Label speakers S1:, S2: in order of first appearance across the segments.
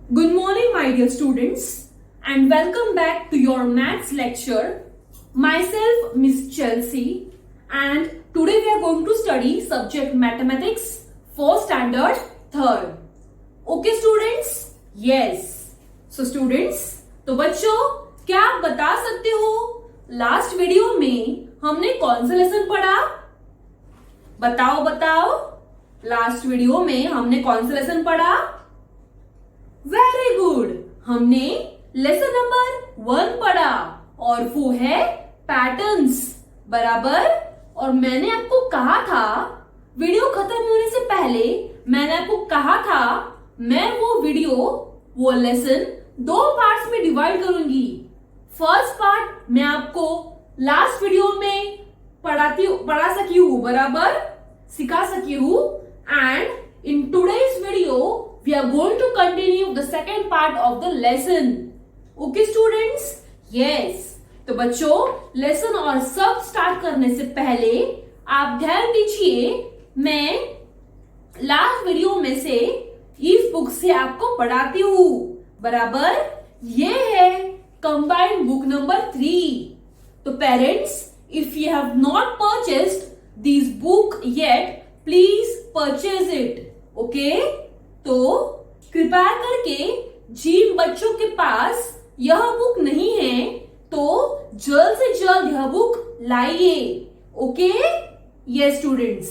S1: Good morning, my dear students, and welcome back to your maths lecture. Myself, Miss Chelsea, and today we are going to study subject mathematics for standard 3rd. Okay, students? Yes. So, students, तो बच्चों, क्या आप बता सकते हो last video में हमने कौन सा लेसन पढ़ा? बताओ. लास्ट वीडियो में हमने कौन सा लेसन पढ़ा? वेरी गुड, हमने लेसन नंबर 1 पढ़ा और वो है पैटर्न्स, बराबर। और मैंने आपको कहा था वीडियो खत्म होने से पहले, मैंने आपको कहा था मैं वो लेसन 2 पार्ट्स में डिवाइड करूंगी। फर्स्ट पार्ट मैं आपको लास्ट वीडियो में पढ़ा सकी हूं, बराबर, सिखा सकी हूं। And in today's video we are going to continue the second part of the lesson. Okay students? Yes. तो बच्चों, लेसन और सब स्टार्ट करने से पहले आप ध्यान दीजिए, मैं लास्ट वीडियो में से इस बुक से आपको पढ़ाती हूँ, बराबर। ये है कंबाइंड बुक नंबर 3। तो parents, if you have not purchased this book yet, please purchase it. Okay, तो कृपया करके जिन बच्चों के पास यह बुक नहीं है तो जल्द से जल्द यह बुक लाइए। Okay, yes students,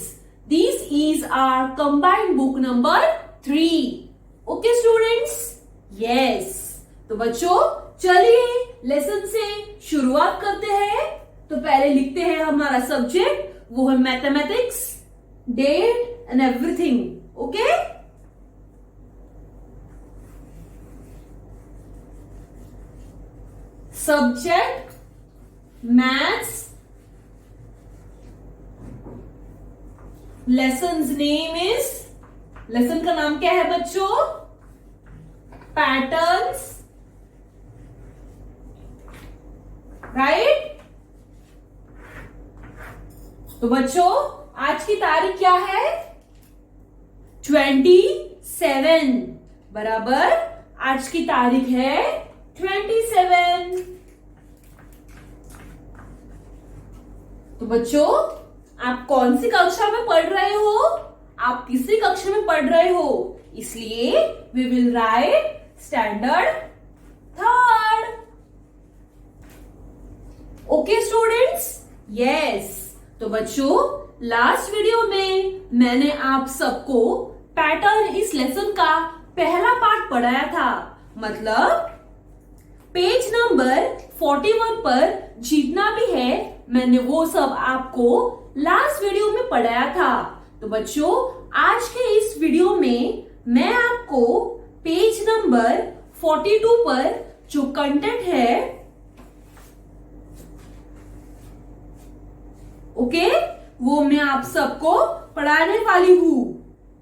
S1: this is our combined book number 3। Okay students? Yes. तो बच्चों, चलिए लेसन से शुरुआत करते हैं। तो पहले लिखते हैं हमारा सब्जेक्ट, वो है mathematics, date and everything. Okay, subject maths, lessons name is, lesson का नाम क्या है बच्चों? Patterns, right. तो बच्चों, आज की तारीख क्या है? 27, बराबर। आज की तारीख है 27। तो बच्चों, आप कौन सी कक्षा में पढ़ रहे हो? आप किसी कक्षा में पढ़ रहे हो? इसलिए we will write standard 3rd। Okay students? Yes. तो बच्चों, लास्ट वीडियो में मैंने आप सबको पैटर्न इस लेसन का पहला पार्ट पढ़ाया था, मतलब पेज नंबर 41 पर जितना भी है मैंने वो सब आपको लास्ट वीडियो में पढ़ाया था। तो बच्चों, आज के इस वीडियो में मैं आपको पेज नंबर 42 पर जो कंटेंट है, ओके, वो मैं आप सबको पढ़ाने वाली हूं।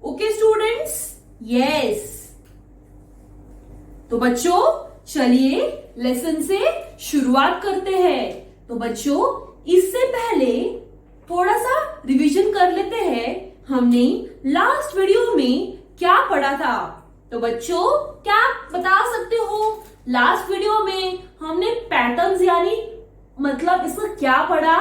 S1: Okay students? यस। तो बच्चों, चलिए लेसन से शुरुआत करते हैं। तो बच्चों, इससे पहले थोड़ा सा रिवीजन कर लेते हैं, हमने लास्ट वीडियो में क्या पढ़ा था। तो बच्चों, क्या आप बता सकते हो लास्ट वीडियो में हमने पैटर्न्स यानी मतलब इसका क्या पढ़ा?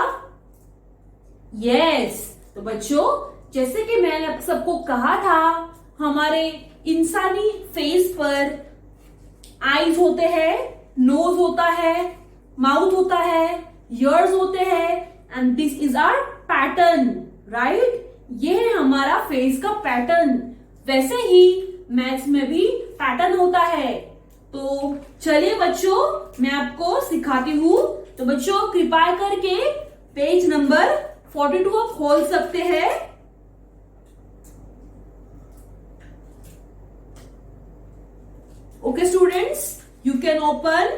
S1: यस। तो बच्चों, जैसे कि मैंने आप सबको कहा था, हमारे इंसानी फेस पर आईज होते हैं, नोज होता है, माउथ होता है, ईयर्स होते हैं, and this is our pattern, right. ये है हमारा फेस का पैटर्न। वैसे ही मैथ्स में भी पैटर्न होता है। तो चलिए बच्चों, मैं आपको सिखाती हूँ। तो बच्चों, कृपया करके पेज नंबर 42 आप खोल सकते हैं। Okay students, you can open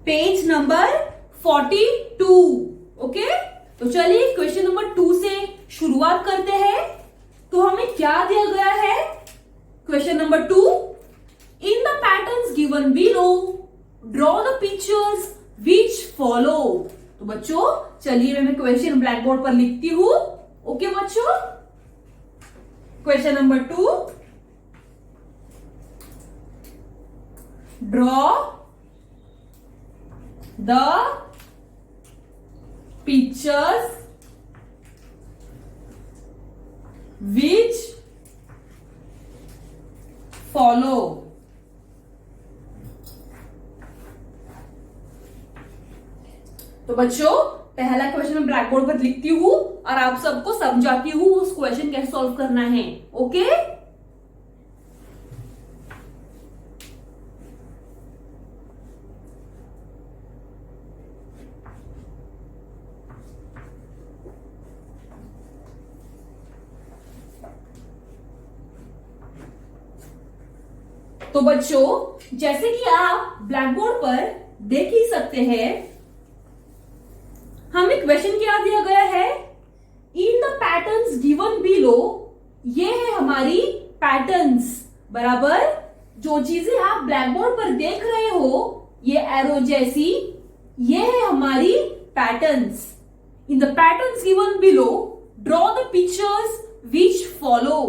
S1: page number 42। Okay, तो चलिए क्वेश्चन नंबर 2 से शुरुआत करते हैं। तो हमें क्या दिया गया है? Question number 2, in the patterns given below draw the pictures which follow. तो बच्चों, चलिए मैं क्वेश्चन ब्लैक बोर्ड पर लिखती हूं। ओके बच्चों? Question number 2, draw the pictures which follow। तो बच्चों, पहला क्वेश्चन मैं ब्लैक बोर्ड पर लिखती हूं और आप सबको समझाती हूं उस क्वेश्चन कैसे सॉल्व करना है। ओके, तो बच्चों, जैसे कि आप ब्लैक बोर्ड पर देख ही सकते हैं, हमें क्वेश्चन क्या दिया गया है, in the patterns given below. ये है हमारी पैटर्न्स, बराबर। जो चीजें आप ब्लैक बोर्ड पर देख रहे हो, ये एरो जैसी, ये है हमारी patterns. In the patterns given below draw the pictures which follow.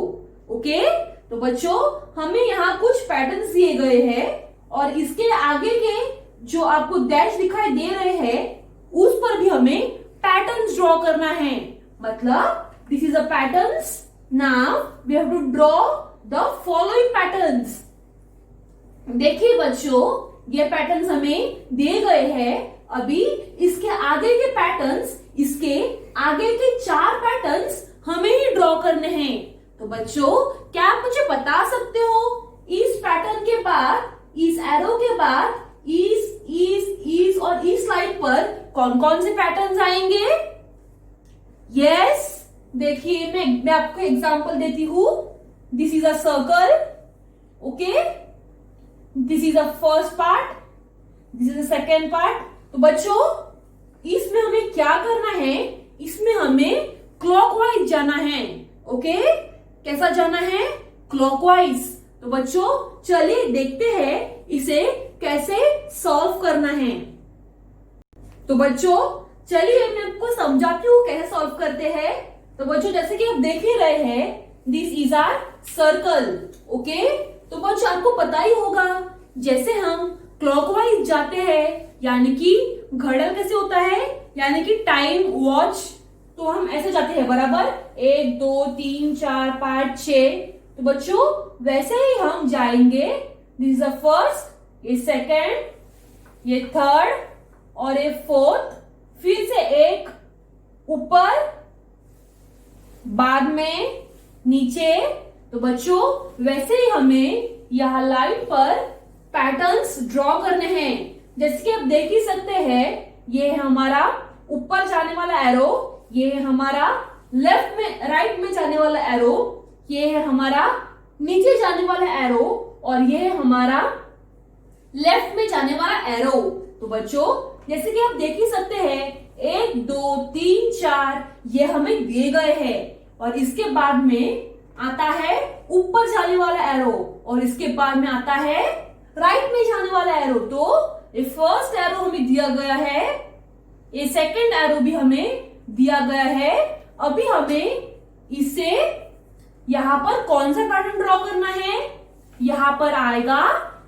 S1: Okay, तो बच्चों, हमें यहाँ कुछ पैटर्न्स दिए गए हैं और इसके आगे के जो आपको डैश दिखाई दे रहे हैं, उस पर भी हमें पैटर्न्स ड्रॉ करना है। मतलब this is a patterns, now we have to draw the following patterns. देखिए बच्चों, ये पैटर्न्स हमें दिए गए हैं। अभी इसके आगे के पैटर्न्स, इसके आगे के 4 पैटर्न्स हमें ही ड्रॉ करने हैं। तो बच्चों, क्या आप मुझे बता सकते हो, इस पैटर्न के बाद, इस एरो के बाद, इस और इस लाइन पर कौन कौन से पैटर्न्स आएंगे? यस, देखिए मैं आपको एग्जांपल देती हूं। This is a circle, okay, this is a first part, this is a second part. तो बच्चों, इसमें हमें क्या करना है, इसमें हमें क्लॉकवाइज जाना है। ओके, कैसा जाना है? क्लॉकवाइज। तो बच्चों, चलिए देखते हैं इसे कैसे सॉल्व करना है। तो बच्चों, चलिए मैं आपको समझाती हूँ कैसे सॉल्व करते हैं। तो बच्चों, जैसे कि आप देख ही रहे हैं, this is our circle. Okay, तो बच्चों आपको पता ही होगा, जैसे हम क्लॉकवाइज जाते हैं, यानी कि घड़ियाल कैसे होता है, यानी कि टाइम वॉच, तो हम ऐसे जाते हैं, बराबर। 1 2 3 4 5 6। तो बच्चों, वैसे ही हम जाएंगे। दिस इज द फर्स्ट, ये सेकेंड, ये थर्ड और ये फोर्थ। फिर से एक ऊपर, बाद में नीचे। तो बच्चों, वैसे ही हमें यहां लाइन पर पैटर्न्स ड्रॉ करने हैं। जैसे कि आप देख ही सकते हैं, ये है हमारा ऊपर जाने वाला एरो, ये है हमारा लेफ्ट में, राइट में जाने वाला एरो, ये है हमारा नीचे जाने वाला एरो और ये है हमारा लेफ्ट में जाने वाला एरो। तो बच्चों, जैसे कि आप देख ही सकते हैं, 1 2 3 4 ये हमें दिए गए हैं और इसके बाद में आता है ऊपर जाने वाला एरो और इसके बाद में आता है राइट में जाने वाला एरो। तो ये फर्स्ट एरो हमें दिया गया है, ये सेकेंड एरो भी हमें दिया गया है। अभी हमें इसे यहां पर कौन सा पैटर्न ड्रॉ करना है? यहां पर आएगा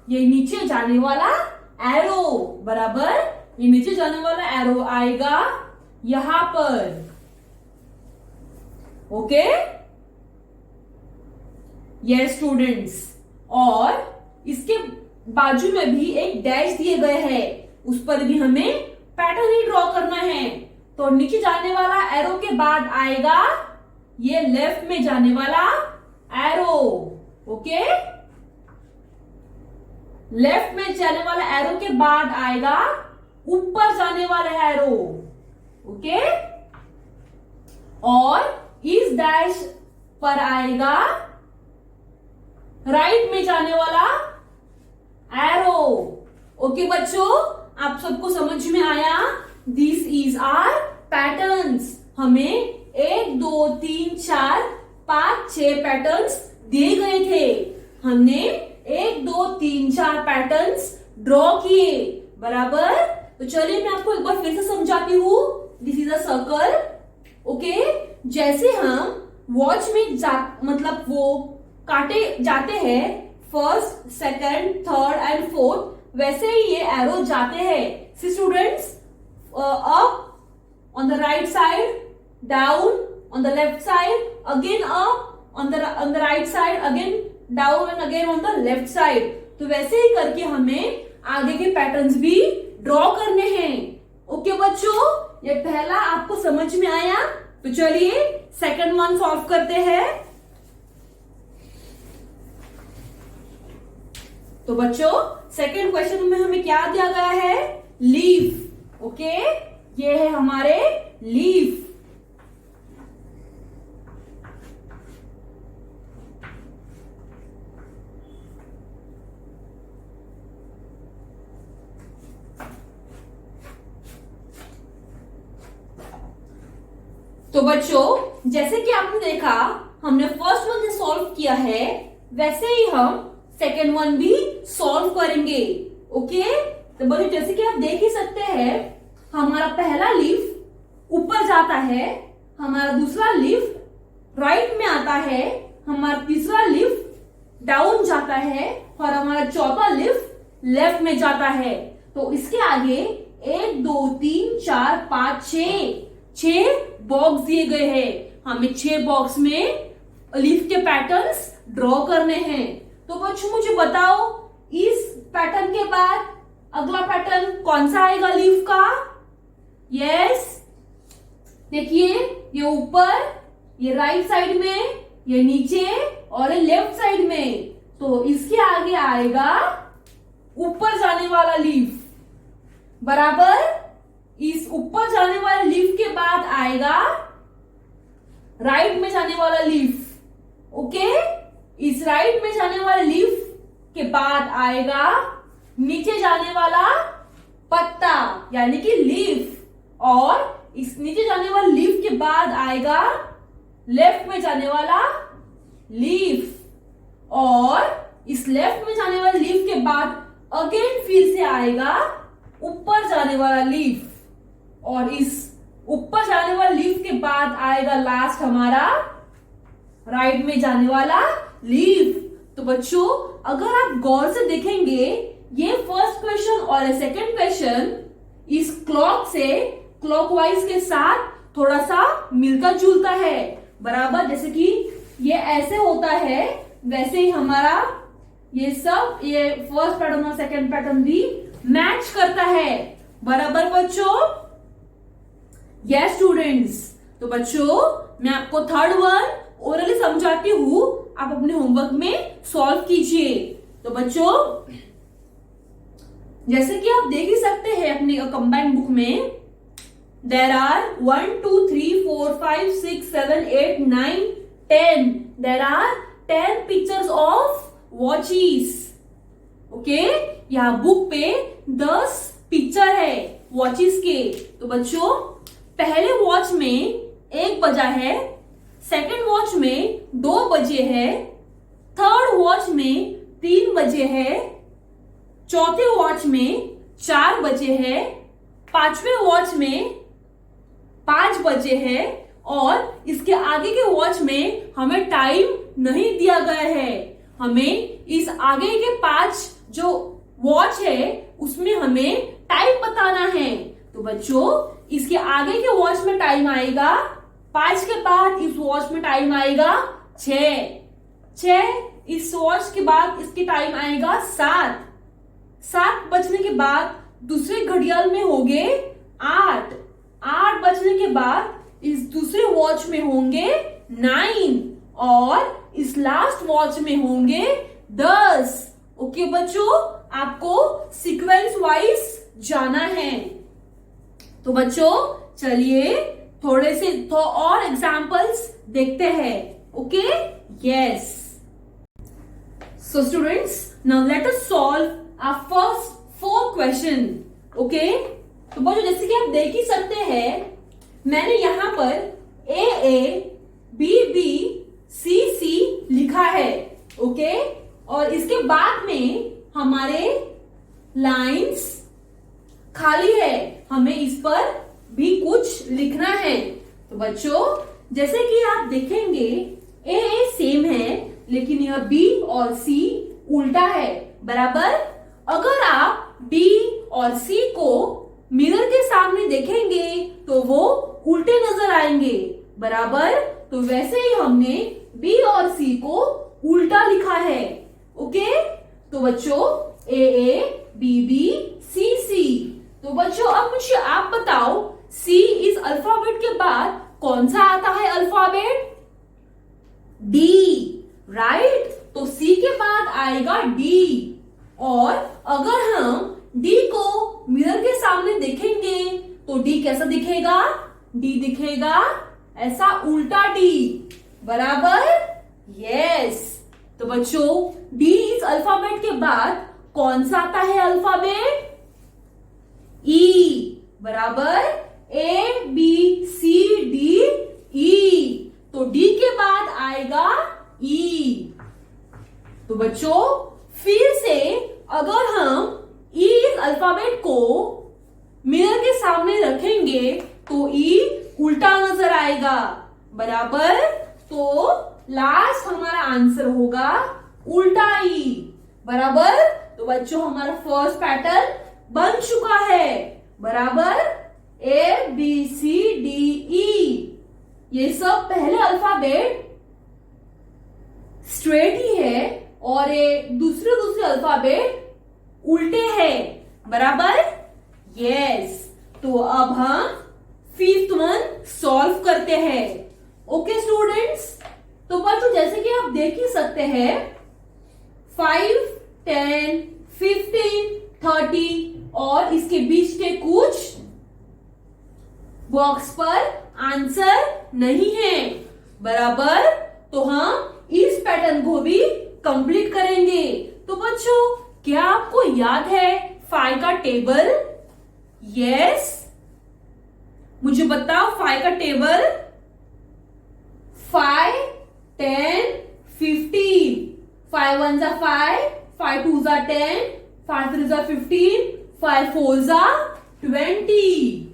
S1: ये नीचे जाने वाला एरो, बराबर। ये नीचे जाने वाला एरो आएगा यहां पर। ओके, ये स्टूडेंट्स, और इसके बाजू में भी एक डैश दिए गए हैं, उस पर भी हमें पैटर्न ही ड्रॉ करना है। तो नीचे जाने वाला एरो के बाद आएगा ये लेफ्ट में जाने वाला एरो। ओके, लेफ्ट में जाने वाला एरो के बाद आएगा ऊपर जाने वाला एरो। ओके, और इस डैश पर आएगा राइट में जाने वाला एरो। ओके बच्चों, आप सबको समझ में आया? This is our patterns. हमें 1 2 3 4 5 6 पैटर्न्स दिए गए थे। हमने 1 2 3 4 पैटर्न्स ड्रॉ किए, बराबर। तो चलिए मैं आपको एक बार फिर से समझाती हूँ। This is a circle. Okay, जैसे हम वॉच में मतलब वो काटे जाते हैं first, second, third and fourth, वैसे ही ये एरो जाते हैं। See students, up on the right side, down on the left side, again up on the right side, again down and again on the left side। तो वैसे ही करके हमें आगे के पैटर्न्स भी ड्रॉ करने हैं। ओके बच्चों, ये पहला आपको समझ में आया? तो चलिए सेकंड वन सॉल्व करते हैं। तो बच्चों, सेकंड क्वेश्चन में हमें क्या दिया गया है? लीफ। ओके, ये है हमारे लीफ। तो बच्चों, जैसे कि आपने देखा हमने फर्स्ट वन से सॉल्व किया है, वैसे ही हम सेकेंड वन भी सॉल्व करेंगे। ओके, तो बच्चों जैसे कि आप देख ही सकते हैं, हमारा पहला लीफ ऊपर जाता है, हमारा दूसरा लीफ राइट में आता है, हमारा तीसरा लीफ डाउन जाता है और हमारा चौथा लीफ लेफ्ट में जाता है। तो इसके आगे 1 2 3 4 5 6 बॉक्स दिए गए हैं। हमें 6 बॉक्स में लीफ के पैटर्न्स ड्रॉ करने हैं। तो बच्चों मुझे बताओ, इस पैटर्न के बाद अगला पैटर्न कौन सा आएगा लीफ का? यस, देखिए ये ऊपर, ये राइट साइड में, ये नीचे और ये लेफ्ट साइड में। तो इसके आगे आएगा ऊपर जाने वाला लीफ, बराबर। इस ऊपर जाने वाले लीफ के बाद आएगा राइट में जाने वाला लीफ। ओके, इस राइट में जाने वाले लीफ के बाद आएगा नीचे जाने वाला पत्ता यानी कि लीफ, और इस नीचे जाने वाले लीफ के बाद आएगा लेफ्ट में जाने वाला लीफ, और इस लेफ्ट में जाने वाले लीफ के बाद अगेन फिर से आएगा ऊपर जाने वाला लीफ, और इस ऊपर जाने वाले लीफ के बाद आएगा लास्ट हमारा राइट में जाने वाला लीफ। तो बच्चों, अगर आप गौर से देखेंगे, ये फर्स्ट क्वेश्चन और सेकंड क्वेश्चन इस क्लॉक से क्लॉकवाइज के साथ थोड़ा सा मिलता जुलता है, बराबर। जैसे कि ये ऐसे होता है, वैसे ही हमारा ये सब, ये फर्स्ट पैटर्न और सेकंड पैटर्न भी मैच करता है, बराबर बच्चों। यस स्टूडेंट्स, तो बच्चों मैं आपको थर्ड वन ओरली समझाती हूँ, आप अपने होमवर्क में सॉल्व कीजिए। तो बच्चों, जैसे कि आप देख ही सकते हैं अपनी कंबाइंड बुक में, there are 1 2 3 4 5 6 7 8 9 10, there are 10 pictures of watches. Okay, यहाँ बुक पे 10 पिक्चर है वॉचेस के। तो बच्चों, पहले वॉच में 1 बजा है, सेकंड वॉच में 2 बजे है, थर्ड वॉच में 3 बजे है, चौथे वॉच में 4 बजे है, पांचवें वॉच में 5 बजे है, और इसके आगे के वॉच में हमें टाइम नहीं दिया गया है। हमें इस आगे के 5 जो वॉच है उसमें हमें टाइम बताना है। तो बच्चों, इसके आगे के वॉच में टाइम आएगा 5 के बाद इस वॉच में टाइम आएगा 6, इस वॉच के बाद इसके टाइम आएगा 7 बजने के बाद दूसरे घड़ियाल में होंगे 8 बजने के बाद इस दूसरे वॉच में होंगे 9, और इस लास्ट वॉच में होंगे 10। ओके बच्चों, आपको सीक्वेंस वाइज जाना है। तो बच्चों चलिए थोड़े से और एग्जाम्पल्स देखते हैं। Okay, yes. So students, now let us solve our first 4 question. Okay, तो बच्चों जैसे कि आप देख ही सकते हैं, मैंने यहां पर AA BB CC लिखा है। ओके, और इसके बाद में हमारे लाइंस खाली है, हमें इस पर भी कुछ लिखना है। तो बच्चों जैसे कि आप देखेंगे ए सेम है, लेकिन यह बी और सी उल्टा है, बराबर। अगर आप बी और सी को मिरर के सामने देखेंगे तो वो उल्टे नजर आएंगे, बराबर। तो वैसे ही हमने बी और सी को उल्टा लिखा है, ओके। तो बच्चों ए बी बी सी सी। तो बच्चों अब मुझे आप बताओ, सी इस अल्फाबेट के बाद कौन सा आता है अल्फाबेट? D, right. तो सी के बाद आएगा डी। और अगर हम डी को मिरर के सामने देखेंगे तो डी कैसा दिखेगा? डी दिखेगा ऐसा उल्टा डी, बराबर। यस। तो बच्चों डी इस अल्फाबेट के बाद कौन सा आता है अल्फाबेट? ई, बराबर। A B C D E. तो डी के बाद आएगा ई। तो बच्चों फिर से अगर हम ई इस अल्फाबेट को मिरर के सामने रखेंगे तो ई उल्टा नजर आएगा, बराबर। तो लास्ट हमारा आंसर होगा उल्टा ई, बराबर। तो बच्चों हमारा फर्स्ट पैटर्न बन चुका है, बराबर। ए बी सी डी ई, ये सब पहले अल्फाबेट स्ट्रेट ही है और ये दूसरे अल्फाबेट उल्टे हैं, बराबर। यस। तो अब हम फिफ्थ वन सॉल्व करते हैं, ओके स्टूडेंट्स। तो बच्चों जैसे कि आप देख ही सकते हैं 5, 10, 15, 30 और इसके बीच के कुछ बॉक्स पर आंसर नहीं है, बराबर। तो हम इस पैटर्न को भी कंप्लीट करेंगे। तो बच्चों क्या आपको याद है 5 का टेबल? यस। मुझे बताओ 5 का टेबल। 5, 10, 15। 5 1 जा 5, 5 2 जा 10, 5 3 जा 15, 5 4 जा 20,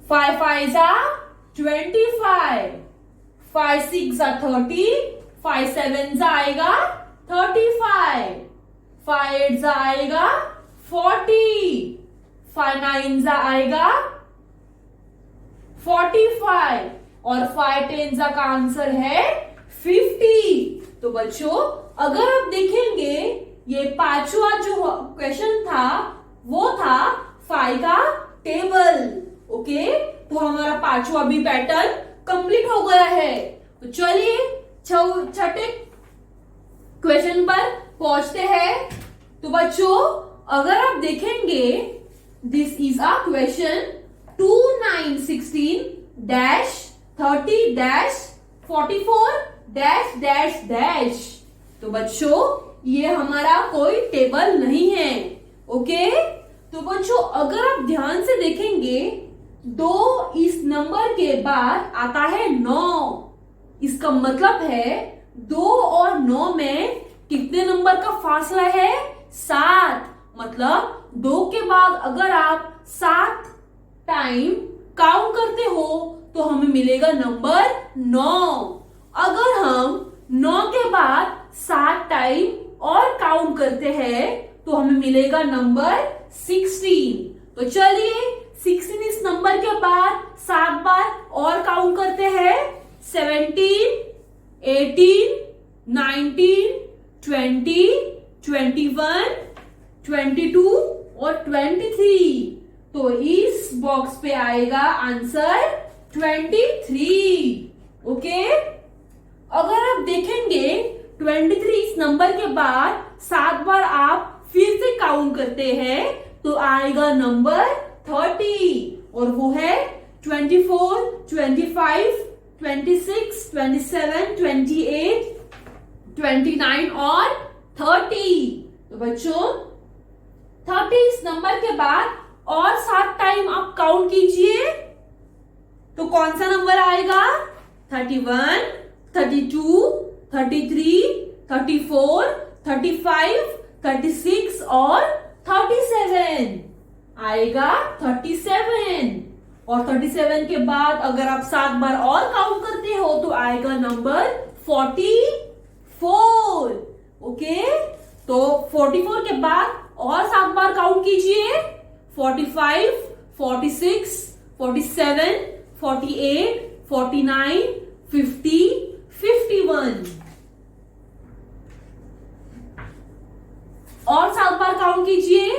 S1: 5 5 जा 25, 5 6 जा 30, 5 7 जा आएगा 35, 5 8 जा आएगा 40, 5 9 जा आएगा 45 और 5 10 का आंसर है 50। तो बच्चों अगर आप देखेंगे ये पांचवा जो क्वेश्चन था वो था 5 का टेबल, ओके। तो हमारा पांचवा भी पैटर्न कंप्लीट हो गया है। तो चलिए छठे क्वेश्चन पर पहुंचते हैं। तो बच्चों अगर आप देखेंगे this is a question 2 9 16 dash 30 dash 44 dash dash dash. तो बच्चों ये हमारा कोई टेबल नहीं है, ओके। तो बच्चों अगर आप ध्यान से देखेंगे 2 इस नंबर के बाद आता है 9। इसका मतलब है 2 और 9 में कितने नंबर का फासला है? 7। मतलब 2 के बाद अगर आप 7 टाइम काउंट करते हो तो हमें मिलेगा नंबर 9। अगर हम 9 के बाद 7 टाइम और काउंट करते हैं तो हमें मिलेगा नंबर 16। तो चलिए 16 इस नंबर के बाद 7 बार और काउंट करते हैं। 17, 18, 19, 20, 21, 22 और 23। तो इस बॉक्स पे आएगा आंसर 23, ओके। अगर आप देखेंगे 23 इस नंबर के बाद 7 बार आप फिर से काउंट करते हैं तो आएगा नंबर 30 और वो है 24, 25, 26, 27, 28, 29 और 30। तो बच्चों 30 इस नंबर के बाद और 7 टाइम आप काउंट कीजिए तो कौन सा नंबर आएगा? 31, 32, 33, 34, 35, 36 और 37 आएगा 37, और 37 के बाद अगर आप 7 बार और काउंट करते हो तो आएगा नंबर 44। ओके, तो 44 के बाद और 7 बार काउंट कीजिए। 45, 46, 47, 48, 49, 50, 51 और 7 बार काउंट कीजिए।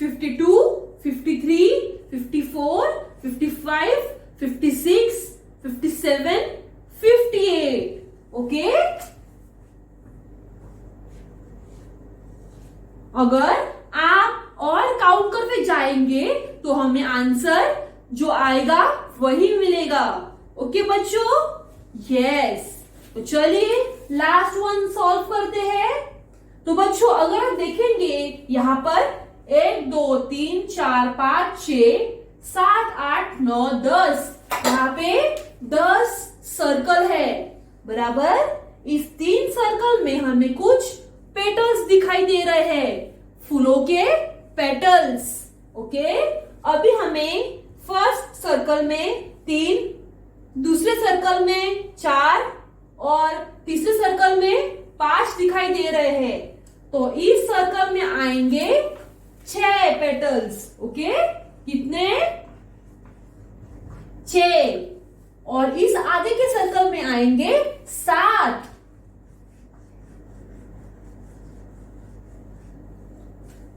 S1: 52, 53, 54, 55, 56, 57, 58। ओके, अगर आप और काउंट करते जाएंगे तो हमें आंसर जो आएगा वही मिलेगा। ओके बच्चों, यस। तो चलिए लास्ट वन सॉल्व करते हैं। तो बच्चों अगर आप देखेंगे यहां पर 1 2 3 4 5 6 7 8 9 10, यहाँ पे 10 सर्कल है बराबर। इस 3 सर्कल में हमें कुछ पेटल्स दिखाई दे रहे हैं, फूलों के पेटल्स। ओके, अभी हमें फर्स्ट सर्कल में 3, दूसरे सर्कल में 4 और तीसरे सर्कल में 5 दिखाई दे रहे हैं। तो इस सर्कल में आएंगे 6 पेटल्स। ओके, कितने? 6। और इस आगे के सर्कल में आएंगे 7।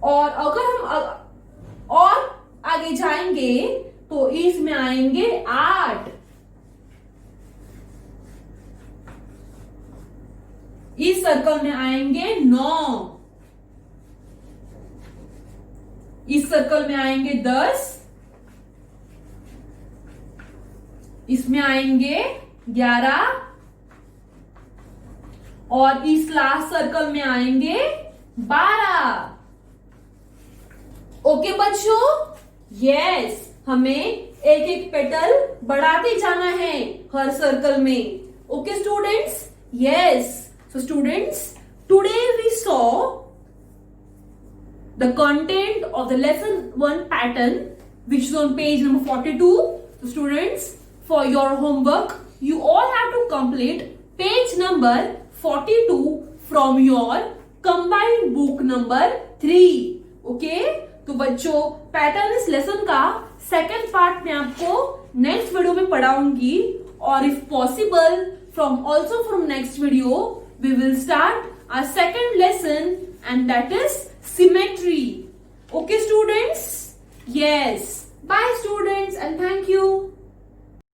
S1: और अगर हम और आगे जाएंगे तो इसमें आएंगे 8। इस सर्कल में आएंगे 9। इस सर्कल में आएंगे 10। इसमें आएंगे 11 और इस लास्ट सर्कल में आएंगे 12। ओके बच्चों, यस, हमें एक एक पेटल बढ़ाते जाना है हर सर्कल में। Okay students, yes. So students, today we saw the content of the lesson 1 pattern, which is on page number 42. So students, for your homework, you all have to complete page number 42 from your combined book number 3. Okay? तो बच्चों pattern इस lesson का second part में आपको next video में पढ़ाऊंगी, और if possible from next video we will start our second lesson, and that is symmetry. Okay students? Yes. Bye students and thank you.